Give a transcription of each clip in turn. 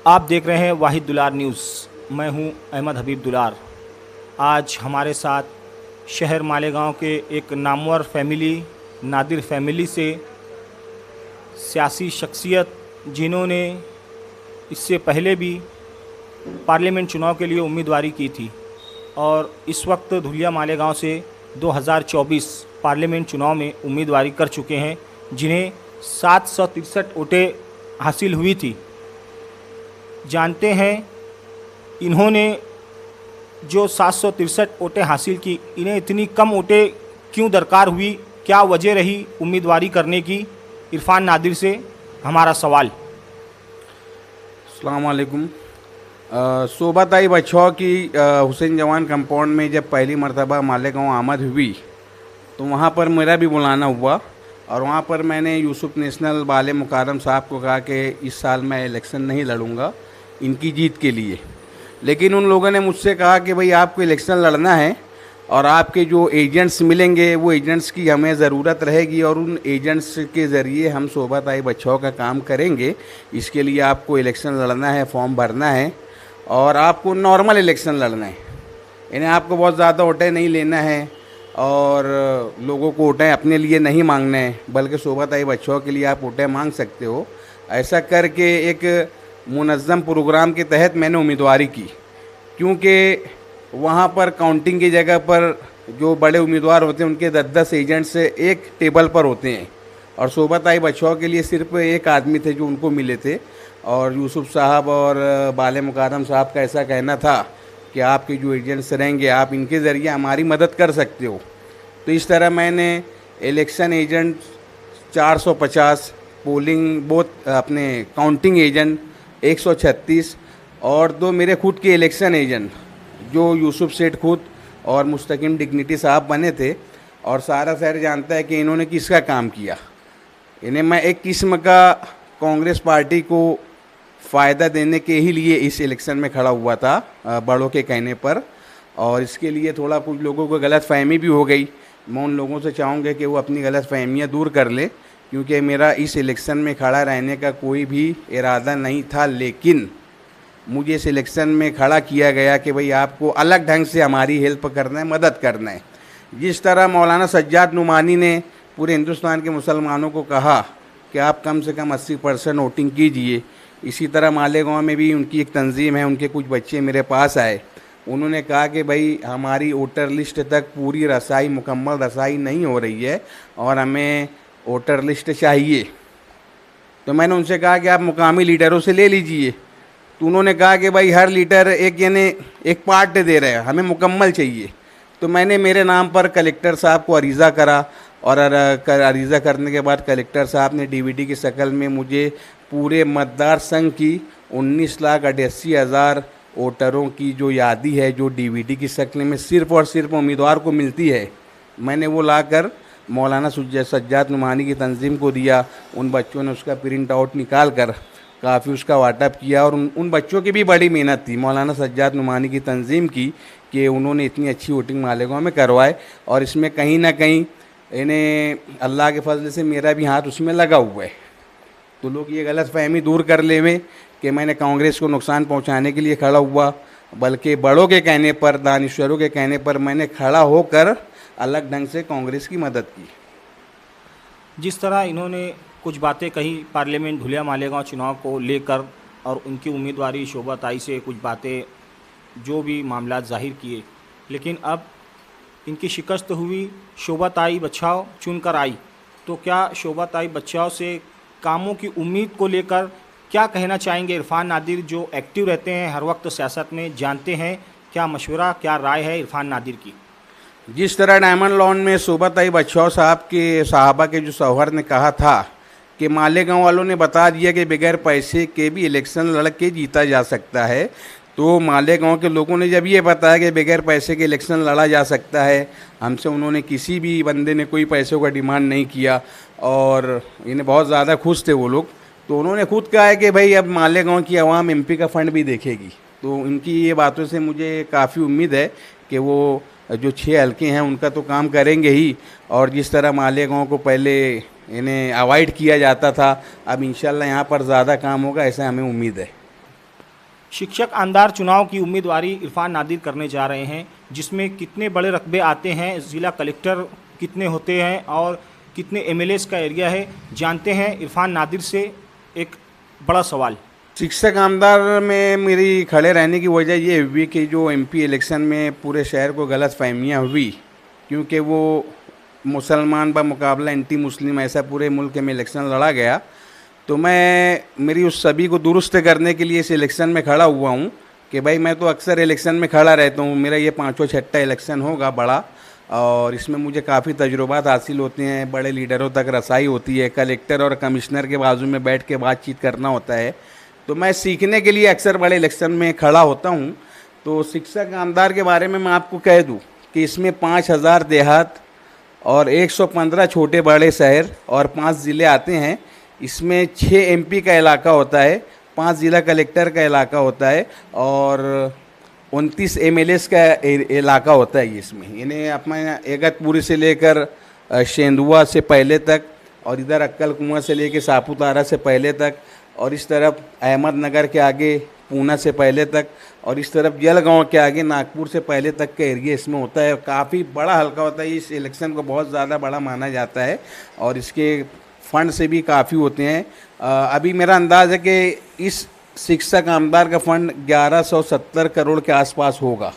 आप देख रहे हैं वाहिद दुलार न्यूज़। मैं हूं अहमद हबीब दुलार। आज हमारे साथ शहर मालेगांव के एक नामवर फैमिली नादिर फैमिली से सियासी शख्सियत जिन्होंने इससे पहले भी पार्लियामेंट चुनाव के लिए उम्मीदवारी की थी और इस वक्त धुलिया मालेगांव से 2024 पार्लियामेंट चुनाव में उम्मीदवारी कर चुके हैं, जिन्हें 763 वोटें हासिल हुई थी। जानते हैं इन्होंने जो 763 वोटें हासिल की, इन्हें इतनी कम वोटें क्यों दरकार हुई, क्या वजह रही उम्मीदवारी करने की। इरफान नादिर से हमारा सवाल। अस्सलाम वालेकुम। शोभाताई बछौ की हुसैन जवान कंपाउंड में जब पहली मर्तबा मालेगांव आमद हुई तो वहाँ पर मेरा भी बुलाना हुआ और वहाँ पर मैंने यूसुफ नेशनल बाले मुकारम साहब को कहा कि इस साल मैं इलेक्शन नहीं लड़ूंगा इनकी जीत के लिए। लेकिन उन लोगों ने मुझसे कहा कि भाई आपको इलेक्शन लड़ना है और आपके जो एजेंट्स मिलेंगे वो एजेंट्स की हमें ज़रूरत रहेगी और उन एजेंट्स के ज़रिए हम शोभाताई बछौ का काम करेंगे। इसके लिए आपको इलेक्शन लड़ना है, फॉर्म भरना है और आपको नॉर्मल इलेक्शन लड़ना है। इन्हें आपको बहुत ज़्यादा वोटें नहीं लेना है और लोगों को वोटें अपने लिए नहीं मांगना है, बल्कि शोभाताई बछौ के लिए आप वोटें मांग सकते हो। ऐसा करके एक मुनज़्ज़म प्रोग्राम के तहत मैंने उम्मीदवारी की, क्योंकि वहाँ पर काउंटिंग की जगह पर जो बड़े उम्मीदवार होते हैं उनके 10-10 एजेंट्स एक टेबल पर होते हैं और शोभाताई बछौ के लिए सिर्फ एक आदमी थे जो उनको मिले थे। और यूसुफ साहब और बाले मुकारम साहब का ऐसा कहना था कि आपके जो एजेंट्स रहेंगे आप इनके ज़रिए हमारी मदद कर सकते हो। तो इस तरह मैंने इलेक्शन एजेंट 450, पोलिंग बूथ अपने काउंटिंग एजेंट 136 और 2 मेरे खुद के इलेक्शन एजेंट जो यूसुफ सेठ खुद और मुस्तकिम डिग्निटी साहब बने थे। और सारा शहर जानता है कि इन्होंने किसका काम किया। इन्हें मैं एक किस्म का कांग्रेस पार्टी को फ़ायदा देने के ही लिए इस इलेक्शन में खड़ा हुआ था, बड़ों के कहने पर। और इसके लिए थोड़ा कुछ लोगों को गलत फहमी भी हो गई। मैं उन लोगों से चाहूँगा कि वो अपनी गलत फहमियाँ दूर कर ले, क्योंकि मेरा इस इलेक्शन में खड़ा रहने का कोई भी इरादा नहीं था। लेकिन मुझे इस इलेक्शन में खड़ा किया गया कि भाई आपको अलग ढंग से हमारी हेल्प करना है, मदद करना है। जिस तरह मौलाना सज्जाद नुमानी ने पूरे हिंदुस्तान के मुसलमानों को कहा कि आप कम से कम 80% वोटिंग कीजिए, इसी तरह मालेगांव में भी उनकी एक तंजीम है, उनके कुछ बच्चे मेरे पास आए। उन्होंने कहा कि भाई हमारी वोटर लिस्ट तक पूरी रसाई, मुकम्मल रसाई नहीं हो रही है और हमें वोटर लिस्ट चाहिए। तो मैंने उनसे कहा कि आप मुकामी लीडरों से ले लीजिए। तो उन्होंने कहा कि भाई हर लीडर एक पार्ट दे रहे हैं, हमें मुकम्मल चाहिए। तो मैंने मेरे नाम पर कलेक्टर साहब को अरीज़ा करा और अरीज़ा करने के बाद कलेक्टर साहब ने डीवीडी की शक्ल में मुझे पूरे मतदार संघ की 19,88,000 वोटरों की जो यादी है, जो डीवीडी की शक्ल में सिर्फ़ और सिर्फ उम्मीदवार को मिलती है, मैंने वो लाकर मौलाना सज्जाद नुमानी की तंजीम को दिया। उन बच्चों ने उसका प्रिंट आउट निकाल कर काफ़ी उसका वाटअप किया और उन बच्चों की भी बड़ी मेहनत थी मौलाना सज्जाद नुमानी की तंजीम की कि उन्होंने इतनी अच्छी वोटिंग मालेगांव में करवाए। और इसमें कहीं ना कहीं इन्हें अल्लाह के फजल से मेरा भी हाथ उसमें लगा हुआ है। तो लोग ये गलत फहमी दूर कर लेवे कि मैंने कांग्रेस को नुकसान पहुंचाने के लिए खड़ा हुआ, बल्कि बड़ों के कहने पर, दानिश्वरों के कहने पर मैंने खड़ा होकर अलग ढंग से कांग्रेस की मदद की। जिस तरह इन्होंने कुछ बातें कही पार्लियामेंट धुलिया मालेगांव चुनाव को लेकर और उनकी उम्मीदवारी शोभाताई से कुछ बातें, जो भी मामला जाहिर किए, लेकिन अब इनकी शिकस्त हुई, शोभाताई बछौ चुनकर आई। तो क्या शोभाताई बछौ से कामों की उम्मीद को लेकर क्या कहना चाहेंगे इरफान नादिर, जो एक्टिव रहते हैं हर वक्त सियासत में, जानते हैं क्या मशवरा, क्या राय है इरफान नादिर की। जिस तरह डायमंड लॉन में शोभाताई बछौ साहब के साहबा के जो शौहर ने कहा था कि मालेगांव वालों ने बता दिया कि बगैर पैसे के भी इलेक्शन लड़ के जीता जा सकता है, तो मालेगांव के लोगों ने जब ये बताया कि बगैर पैसे के इलेक्शन लड़ा जा सकता है, हमसे उन्होंने किसी भी बंदे ने कोई पैसों का डिमांड नहीं किया और इन्हें बहुत ज़्यादा खुश थे वो लोग। तो उन्होंने खुद कहा है कि भाई अब मालेगांव की आवाम एमपी का फ़ंड भी देखेगी। तो इनकी ये बातों से मुझे काफ़ी उम्मीद है कि वो जो 6 हल्के हैं उनका तो काम करेंगे ही। और जिस तरह मालेगांव को पहले इन्हें अवॉइड किया जाता था, अब इंशाल्लाह यहाँ पर ज़्यादा काम होगा, ऐसा हमें उम्मीद है। शिक्षक आमदार चुनाव की उम्मीदवारी इरफान नादिर करने जा रहे हैं, जिसमें कितने बड़े रकबे आते हैं, ज़िला कलेक्टर कितने होते हैं और कितने एमएलएस का एरिया है, जानते हैं इरफान नादिर से एक बड़ा सवाल। शिक्षक आमदार में मेरी खड़े रहने की वजह ये हुई कि जो एमपी इलेक्शन में पूरे शहर को गलत फहमियाँ हुई, क्योंकि वो मुसलमान ब मुकाबला एंटी मुस्लिम ऐसा पूरे मुल्क में इलेक्शन लड़ा गया। तो मैं मेरी उस सभी को दुरुस्त करने के लिए इस इलेक्शन में खड़ा हुआ हूँ कि भाई मैं तो अक्सर इलेक्शन में खड़ा रहता हूँ, मेरा ये 5वां 6वां इलेक्शन होगा बड़ा, और इसमें मुझे काफ़ी तजुर्बात हासिल होते हैं, बड़े लीडरों तक रसाई होती है, कलेक्टर और कमिश्नर के बाजू में बैठ के बातचीत करना होता है। तो मैं सीखने के लिए अक्सर बड़े इलेक्शन में खड़ा होता हूँ। तो शिक्षक आमदार के बारे में मैं आपको कह दूँ कि इसमें 5000 देहात और 115 छोटे बड़े शहर और 5 ज़िले आते हैं। इसमें 6 एमपी का इलाका होता है, 5 ज़िला कलेक्टर का इलाका होता है और 29 एमएलएस का इलाका होता है। इसमें इन्हें अपना एगतपुरी से लेकर शेंदुआ से पहले तक, और इधर अक्कल कुआं से लेकर सापुतारा से पहले तक, और इस तरफ अहमदनगर के आगे पूना से पहले तक, और इस तरफ जलगांव के आगे नागपुर से पहले तक का एरिया इसमें होता है। काफ़ी बड़ा हल्का होता है, इस इलेक्शन को बहुत ज़्यादा बड़ा माना जाता है और इसके फ़ंड से भी काफ़ी होते हैं। अभी मेरा अंदाज़ है कि इस शिक्षक आमदार का फ़ंड 1170 करोड़ के आसपास होगा।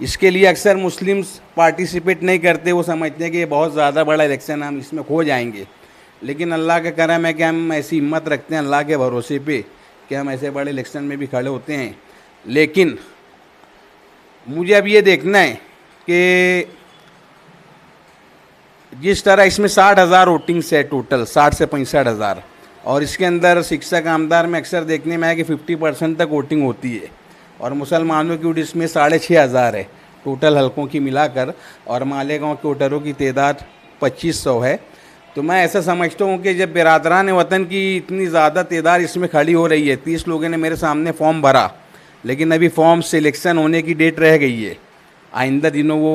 इसके लिए अक्सर मुस्लिम्स पार्टिसिपेट नहीं करते, वो समझते हैं कि ये बहुत ज़्यादा बड़ा इलेक्शन, हम इसमें खो जाएंगे। लेकिन अल्लाह का करम है कि हम ऐसी हिम्मत रखते हैं अल्लाह के भरोसे पे कि हम ऐसे बड़े इलेक्शन में भी खड़े होते हैं। लेकिन मुझे अब ये देखना है कि जिस तरह इसमें 60,000 वोटिंग्स है टोटल, 60 से 65,000, और इसके अंदर शिक्षक आमदार में अक्सर देखने में आया कि 50% तक वोटिंग होती है, और मुसलमानों की वोट इसमें 6,500 है टोटल हलकों की मिलाकर, और मालेगांव के वोटरों की तादाद 2500 है। तो मैं ऐसा समझता हूँ कि जब बिरादरान वतन की इतनी ज़्यादा तादाद इसमें खड़ी हो रही है, 30 लोगों ने मेरे सामने फॉर्म भरा, लेकिन अभी फॉर्म सिलेक्शन होने की डेट रह गई है। आइंदा दिनों वो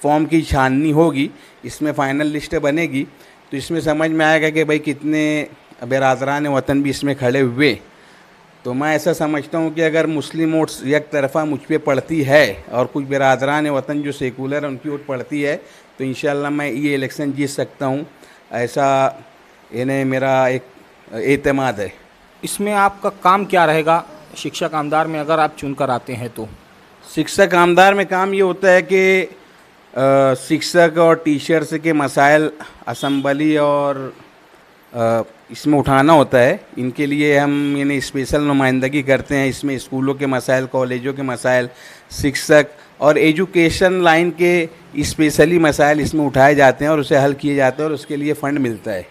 फॉर्म की छाननी होगी, इसमें फ़ाइनल लिस्ट बनेगी, तो इसमें समझ में आएगा कि भाई कितने बिरादरान वतन भी इसमें खड़े हुए। तो मैं ऐसा समझता हूँ कि अगर मुस्लिम वोट्स एक तरफ़ा मुझ पर पड़ती है और कुछ बिरादरान वतन जो सेकुलर है उनकी वोट पड़ती है, तो इंशाल्लाह मैं ये इलेक्शन जीत सकता हूँ, ऐसा इन्हें मेरा एक एतमाद है। इसमें आपका काम क्या रहेगा शिक्षक आमदार में, अगर आप चुनकर आते हैं तो? शिक्षक आमदार में काम ये होता है कि शिक्षक और टीचर्स के मसाइल असम्बली और इसमें उठाना होता है। इनके लिए हम यानी स्पेशल नुमाइंदगी करते हैं। इसमें स्कूलों के मसाइल, कॉलेजों के मसाइल, शिक्षक और एजुकेशन लाइन के स्पेशली मसाइल इसमें उठाए जाते हैं और उसे हल किए जाते हैं और उसके लिए फ़ंड मिलता है।